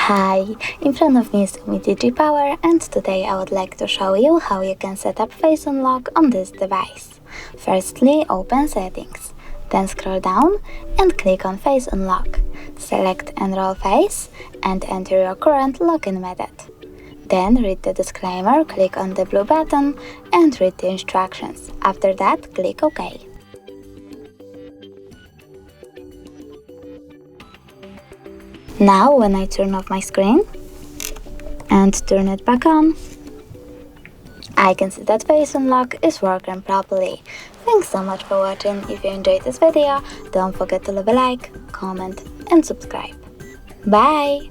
Hi, in front of me is UMIDIGI Power, and today I would like to show you how you can set up face unlock on this device. Firstly, open Settings, then scroll down and click on Face Unlock. Select Enroll Face and enter your current login method. Then read the disclaimer, click on the blue button and read the instructions. After that, click OK. Now, when I turn off my screen and turn it back on, I can see that face unlock is working properly. Thanks so much for watching. If you enjoyed this video, don't forget to leave a like, comment and subscribe. Bye!